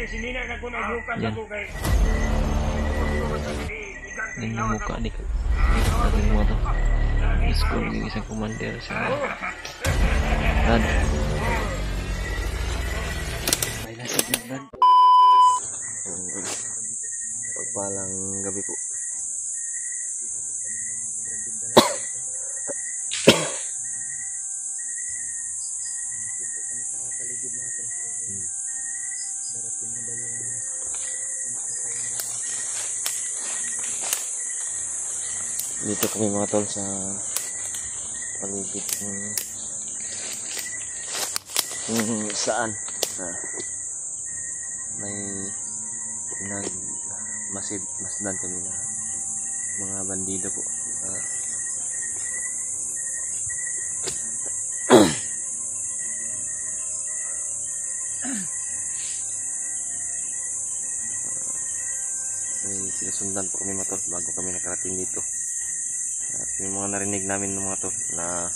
Yan. Yan yung mukha ni natin mga to. Score yung isang commander sa Rad. May nasa Rad. Pagpalang gabi po. Dito kami mga tol sa paligid saan may masdan kami na mga bandido po. May sinusundan po kami mga tol bago kami nakarating dito. May mga narinig namin ng mga to na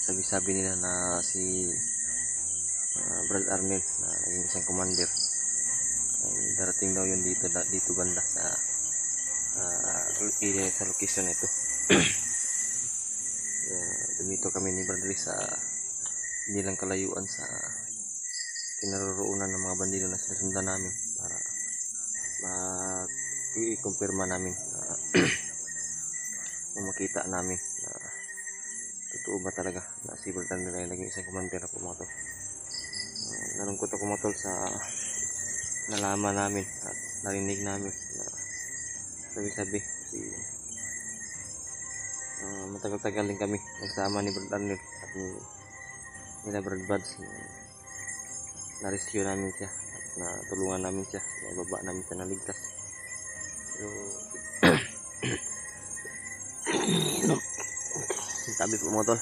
sabi-sabi nila na si Brad Arnel na yung isang commander darating daw yun dito banda sa area sa location ito. Dumito kami ni Brad sa hindi lang kalayuan sa kinaroroonan ng mga bandido na sinusundan namin para i-kumpirma namin kung makita namin na totoo ba talaga na si Brad Arnel ay naging isang commander po mga tol. Nalungkot ako mga tol sa nalaman namin at narinig namin na sabi-sabi matagal-tagal din kami nagsama ni Brad Arnel at nila Brad Buds na-rescue namin siya at natulungan namin siya, naibaba namin siya na ligtas. Pero sabi po mga tol,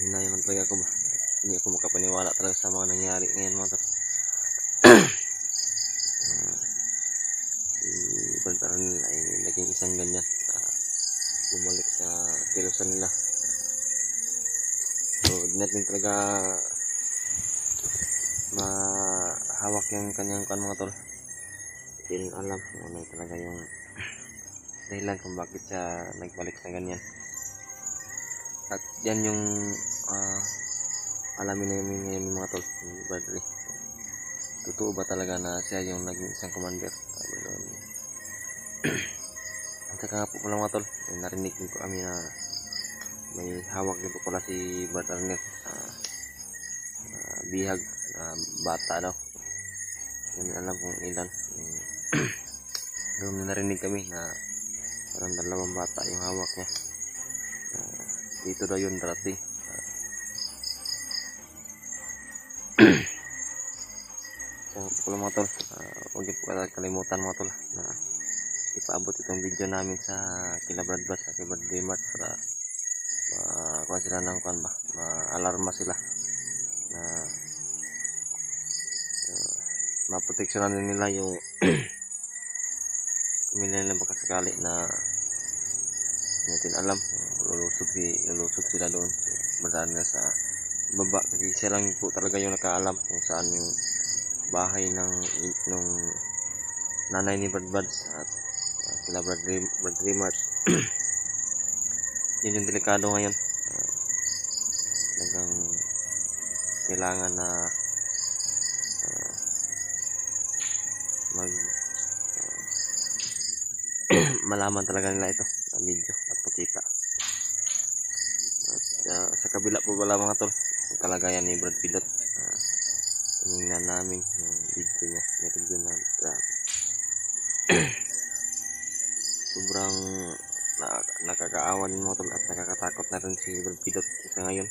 hinayang talaga ako ba, hindi ako makapaniwala talaga sa mga nangyari ngayon mga tol. Si Brad Arnel ay naging isang ganyan bumalik sa kilusan nila. So hindi natin talaga mahawak yung kanyang mga tol. Hindi alam kung ano talaga yung dahilan kung bakit siya nagbalik sa ganyan. At yan yung alamin namin ngayon mga tol, Bradley. Totoo ba talaga na siya yung naging isang commander? At saka po pala mga tol, narinig din po kami na may hawak din po pala si Brad Arnel bihag na bata daw. Yan alam kung ilan. Doon narinig kami na parang 2 bata yung hawak niya. Dito daw yun darating. So pala mga tol, huwag niyo po kalimutan mga tol na ipaabot itong video namin sa kila Brad Buds sa kila Brad Mart para kuha sila ng ma-alarma sila na maproteksyonan nila yung pamilya nila baka sakali na natin alam lulusog sila doon madaan na sa baba kasi siya lang po talaga yung nakaalam kung saan yung bahay nung nanay ni Brad Buds at kila Brad Mart. Yun yung delikado ngayon. Talagang kailangan na malaman talaga nila ito sa video at pakita. At sa kabila po pala mga tol, ang kalagayan ni Brad Pilot. Tingnan namin yung video niya, yung video na sobrang nakakaawa din mga tol at nakakatakot na rin si Brad Pilot sa ngayon.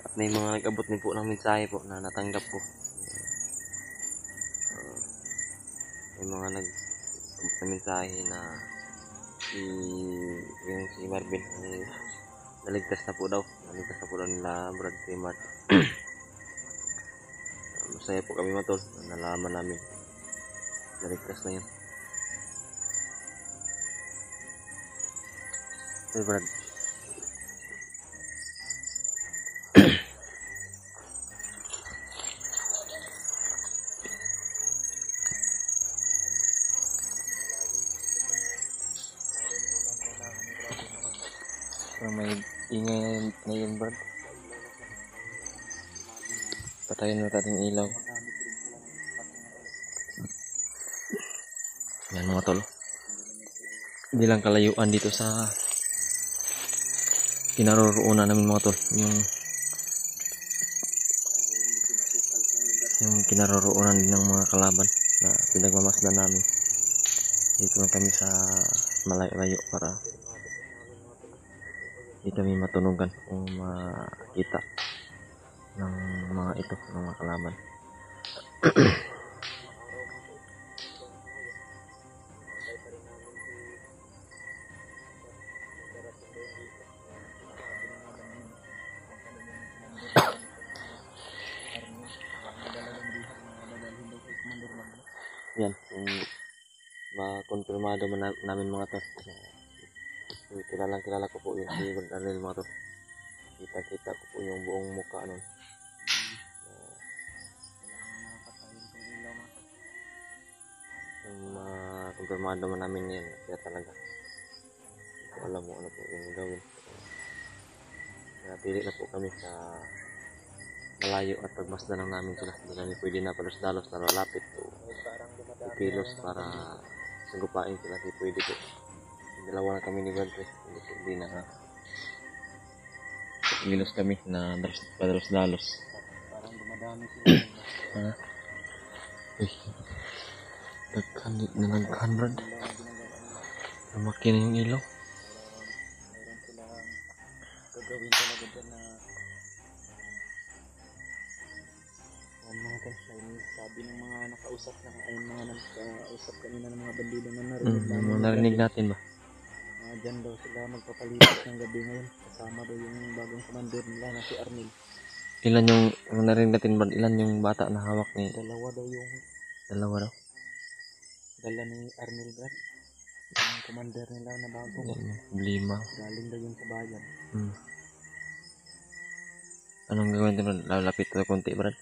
At may mga nag-abot din po ng mensahe po na natanggap po. May mga nag-abot ng mensahe na si Marvin ay naligtas na po daw nila Brad Mart. Masaya po kami mga tol, nalaman namin naligtas na yun. Hey, Brad. May ingay ngayon, Brad. Patayin na natin ilaw. Yan mga tol. Hindi lang kalayuan dito sa kinaroroonan namin mga tol. Yung kinaroroonan din ng mga kalaban na pinagmamasdan namin. Dito lang kami sa malayo-layo para hindi kami matunugan o makita ng mga ito, ng mga kalaban. Yan, makonfirmado namin mga to. Kilala ko po yung si Daniel mga to. Kita ko po yung buong mukha nun. Makonfirmado namin yan. Kaya talaga so, alam mo ano po yung gawin. Kaya pili na po kami sa malayo at pagmasdan lang namin sila. Hindi kami pwede na palos-dalos na lalapit o kilos para sagupain sila. Hindi pwede po. Dalawa na kami ni Brad. Hindi na kilos kami na palos-dalos. Parang dumadami sila. Uy, nagkanit na nag-100. Lumaki na yung ilaw. Meron silang gagawin talaga dyan na mga Chinese. Sabi ng mga nakausap na mga nakausap kanina ng mga bandido na narinig natin ba? Dyan daw sila magpapalipas ng gabi ngayon. Kasama daw yung bagong commander nila na si Arnel. Ilan yung narinig natin ba? Ilan yung bata na hawak ni? Dalawa daw. Dala ni Arnel, Brad. Yung commander nila na bago. 5. Galing daw yung sa bayan. Anong gagawin natin, Brad? Lalapit tayo konti, Brad.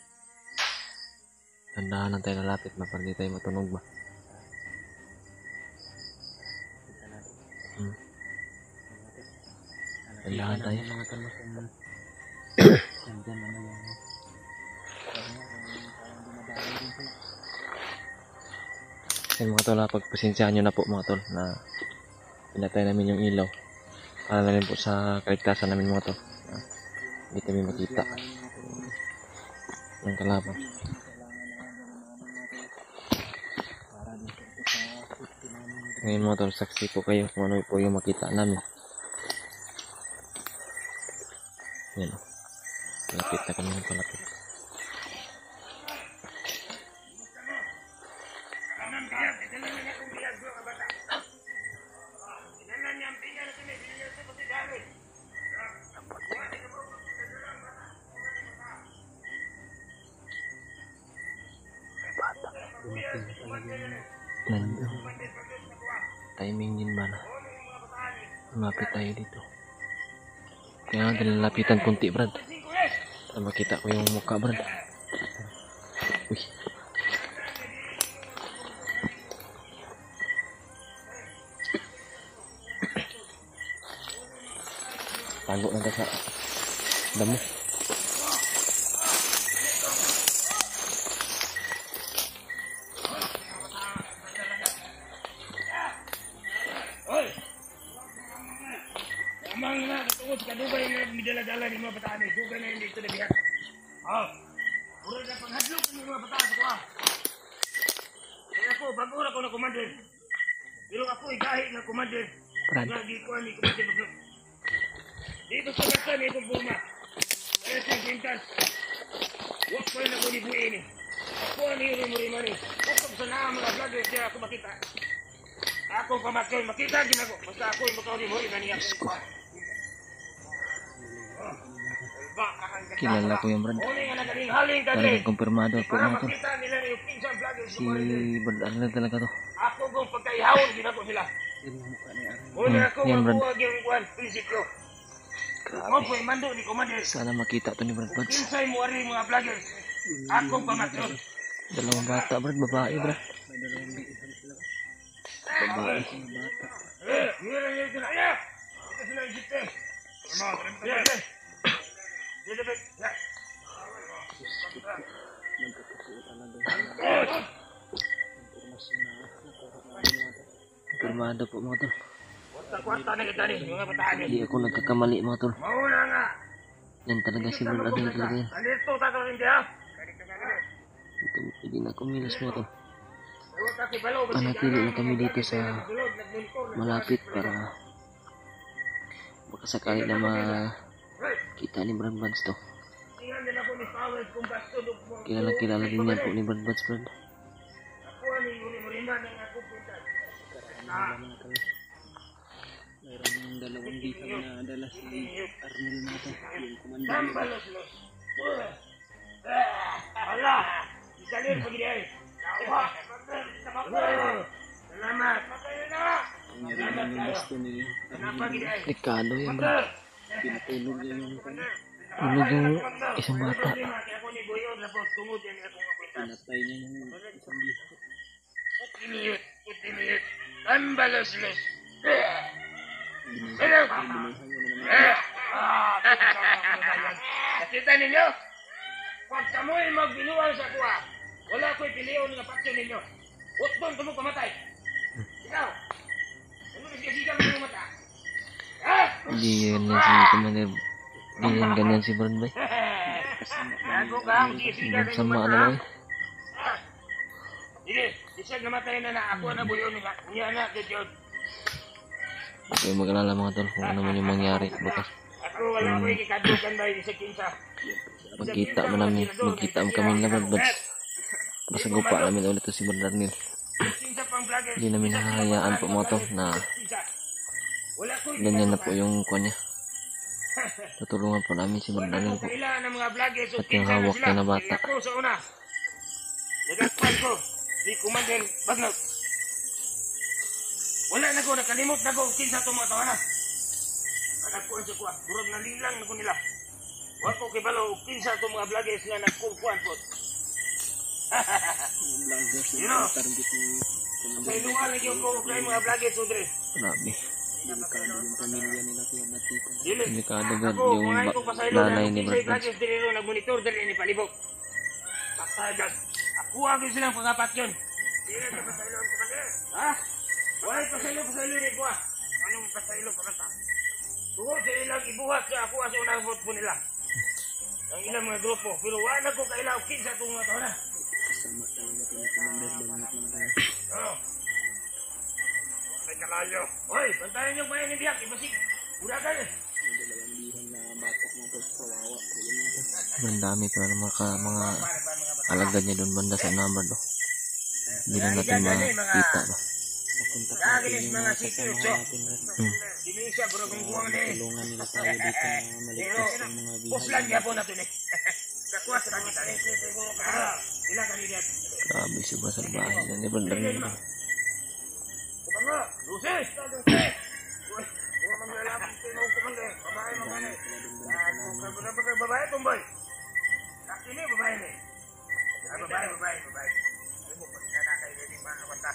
Tandahan lang tayo lalapit ba para di tayo matunog ba? Tandahan tayo. Mga tanong kung nandyan naman yung parang dumadami rin sila. Yan mga tol, pagpasensyahan nyo na po mga tol na pinatay namin yung ilaw para na rin po sa kaligtasan namin mga tol. Hindi kami makita ng kalaban. Ngayon mga tol, saksi po kayo kung ano po yung makita namin. Yan o. Palapit na kami ng palapit. Nandiyo. Timing din ba na? Lumapit tayo dito. Kaya nga nilalapitan kunti, Brad. Para makita ko yung mukha, Brad. Uy. Tago na sa damo. Amang na, tungod ka dugay na midala-dala ni mga bataan eh. Dugay na hindi ito na bihat. Puro na panghadlok ng mga bataan ko Kaya ako, bago ko na kumandir. Pero ako igahi ng kumandir. Nga di ko ani kumandir bago. Dito sa kasan itong buma. Kaya sa pintas. Huwag ko na ko dibuin eh. Ako ani yung murimari. Huwag sa naa mga vlogger siya ako makita. Ako pamakay, makita din ako. Basta ako yung makaulimuri na niya. Kilala ko yung Brad. Talagang kumpirmado po mga to. Si Brad Arnel talaga to. Ako kung pagkaihawon, ginako sila. itim yung mukha ni Arnel. Una ako yan, Brad. mabuwag yung kuwan, prinsipyo. Mo po'y mando ni Commander. Sana makita to ni Brad Buds. Kinsay mo ari mga vloggers. Akong pamatron. Dalawang bata, Brad. Babae, Brad. May dalawang biisan sila. Babae. Mga bata. Mira niyo ito na. Ito sila yung siste. Dito. Nagkakasuot talaga sila. Informasyon na nakuha namin natin. Pirmado po mga tol. Kwarta na kita ni mga bataan ni. Hindi ako nagkakamali mga tol. Mauna nga. Yan talaga si Brad Arnel talaga yan. Alito tato rin dia. Hindi na kumilos mga tol. Kasi balo Panatili na kami dito sa malapit para baka sakali na makita ni Brad Buds to. Tingnan nila po ni Powers kung basto do mo. Kilala din yan po ni Brad Buds, Brad. Ako ani uli mo rin man ang ako punta. Mayroong dalawang bitag na dala si Arnel natin. Yung commander. Sambalos los. Ala, isalir pagi dia. Selamat. Ang narinig yung basto ni Kenapa Arnel. gini? Dekado yan, Brad. Pinatulog niya yung Ulog yung isang bata. Ako ni Boyon na po tungod yan ako nga kwenta. pinatay niya yung isang biso. Putiniyot. Sambalos los. Binuhay mo naman. Nakita ninyo? Pag kamoy magbinuwal sa kuha, wala ko'y piliyon nga paksyon ninyo. Utbon ka mo pamatay. Ikaw, ano nagkasigang mo mata? Ha? Hindi yan na si Commander. Hindi yan ganyan si Brad Bay. Gago ka, magkasigang mo Sama mata. naman. Sige, isag namatay na ako na buyon nga. Niya na, Jod. Okay, mag-alala mga tol kung ano man yung mangyari bukas. Ako wala ko'y kikadugan ba sa kinsa. Magkita mo kami na Brad Buds. Basta gupa namin ulit to si Brad Arnel. Kinsa pang vlogger. Hindi namin nahahayaan po mga tol na Wala ko'y ganyan na po yung kuha niya. Tutulungan po namin si Brad Arnel po. kailangan ng mga vloggers o At yung kinsa hawak sila. niya na bata. Ako sa una. Nagakpan ko si Commander Bagnot. Wala na ko, nakalimot na ko kinsa itong mga tawanan. Nagkuhan sa kuha. Burog na lilang na ko nila. Wako kibalo kinsa itong mga vloggers nga nagkukuhan po. Mga vloggers You na know. target ni Sa inuwalag yung ko kay mga vloggers Udre. Grabe. delikado yung pamilya nila kaya natiko. Dili. Delikado Brad Ako, yung mga ito pasaylo nanay na ni kinsay Brad Buds. vloggers diri ro nagmonitor diri ni palibok. Patagas. Ako agad silang pangapat yun. Dili ka pasaylo ang kumander. Ha? Wala pasaylo ni kuha. Anong pasaylo panata? Tungod sa ilang ibuhat sa ako sa unang vote po nila. Ang ilang mga grupo. Pero wala ko kailaw kinsa itong mga taon na. Kasama talaga ito ni Commander Bagnot mga tayo. Oo. May kalayo. Hoy, bantayan niyo ba yung ibiyak? Ibasig. Udah ka eh. May dalawang bihan na bata mga tol. Kawawa. Kaya mga tol. Ang dami pa ng mga alagad niya doon banda sa number do. Hindi na natin makita ba. Makontak Lagi natin yung mga mga secret, kasama so. natin. Dili siya bro kung buwang na eh. Tulungan nila tayo dito na maligtas ng mga Puslan bihan. niya po natin eh. Kakuha sa kita eh. Ilang kanilyan. Grabe siya ba sa bahay na ni Brad Arnel. Kumanga, Lucy! Lucy! Uy, mga manlalapang tinong kumanda. Babae, babae. Babae, tumboy. Ini babae ni. Babae. Ini mo pagka na kayo din mga kawanta.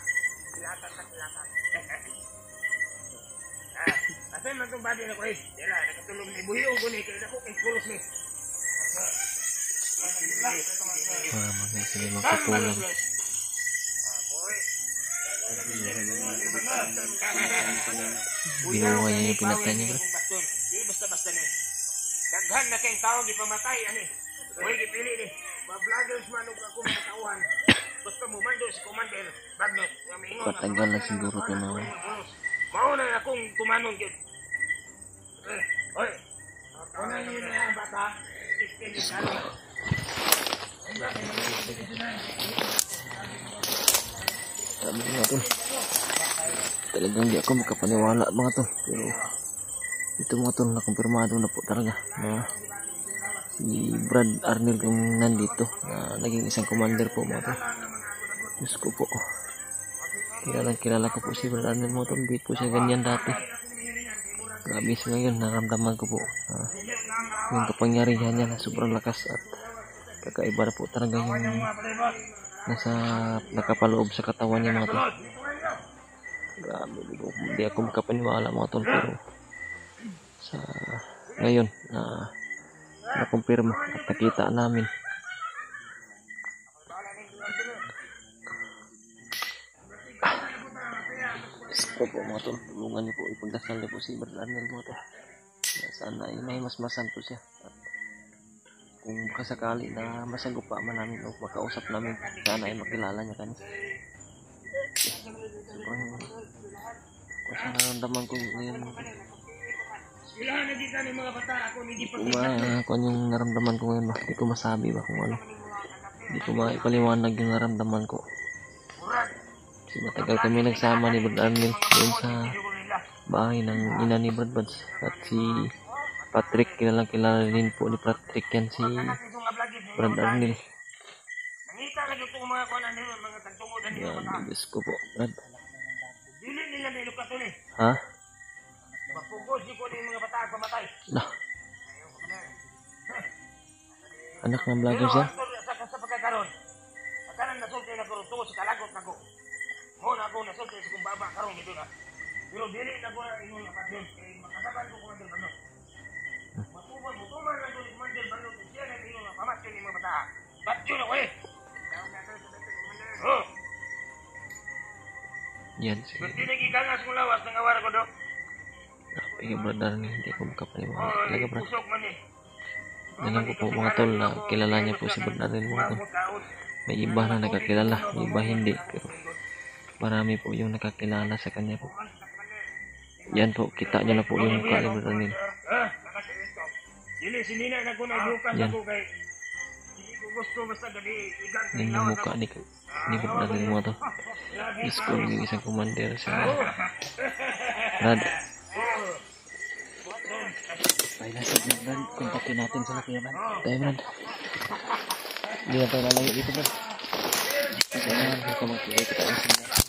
Kilatan. Asan man itong body na ko eh. Dila, nakatulong ni Buhiyo ko ni. Kaya ako kay Kuros ni. Mga sila makatulong. Binuha niya yung pinatay niya, bro. Di basta-basta ni. Daghan na kayong tao di pamatay ani. Uy, gipili ni. Mga vloggers man ug ako mga tauhan. Basta mo mando si Commander Bagnot. Nga miingon. Patagal na siguro to na. Mauna akong tumanon gyud. Oy. Una niyo na ang bata. Sabi ko nga tol. Talagang di ako makapaniwala mga tol. Pero ito mga tol nakumpirmado na po talaga na si Brad Arnel yung nandito na naging isang commander po mga tol. Diyos ko po. kilala ko po si Brad Arnel Motor. Hindi po siya ganyan dati. Grabe sa ngayon, naramdaman ko po yung kapangyarihan niya na sobrang lakas at kakaiba na po talaga yung nasa nakapaloob sa katawan niya mga tol. Grabe, hindi ako makapaniwala mga tol, pero sa ngayon na nakumpirma at nakita namin. Gusto po mga tol, tulungan niyo po, ipagdasal niyo po si Brad Arnel mga tol. Sana ay may mas masanto siya. At kung kasakali na masagupa man namin o makausap namin, sana ay makilala niya kami. Sobrang kung saan naramdaman ko ngayon. Ilahan na kita ng mga bata ako hindi pa Kung yung naramdaman ko ngayon ba, hindi ko masabi ba kung ano. Hindi ko maipaliwanag yung naramdaman ko. Kasi matagal kami nagsama ni Brad Arnel doon sa bahay ng ina ni Brad Buds. At si Patrick, kilala din po ni Patrick yan si Brad Arnel. Nangita ka dito mga kuan ano mga tagtungod ani mga bata. Yan, Diyos ko po, Brad. Dili nila nilo katon eh. Ha? Mapugos di ko ni mga bata pamatay. Nah. Anak ng vlogger siya? Sa pagkakaroon. Kanan nasulti na ko tungod sa kalagot nako. Mo na ako nasulti sa kung baba karon dito na. Pero dili na ko ingon apat yun. Makasaban ko kung ano. Mutuman lang ko mandel balot siya na ingon pamatay ni mga bata. Batyo na ko eh. Oh. Yan, sige. Hindi nagigangas mo lawas ng awar ko do. Sige, Brad Arnel, hindi ko makapaniwala. Oh, Talaga, Brad. pusok man eh. Alam ko po mga tol na kilala niya po si Brad Arnel mga tol. May iba na nakakilala, may iba hindi. Pero marami po yung nakakilala sa kanya po. Yan po, kita niyo na po yung mukha ni Brad Arnel. Dili sinina na ko nagbukas Yan. ako kay hindi ko gusto basta gabi igang Yan yung mukha ni Brad Arnel mga tol. Diyos ko, yung isang commander sa Brad. Ay, nasa Brad, kontakin natin sa Kuya Brad. Tayo, Brad. Hindi na tayo lalayo dito, Brad. Kaya, huwag ka magpilay kita ang sinda.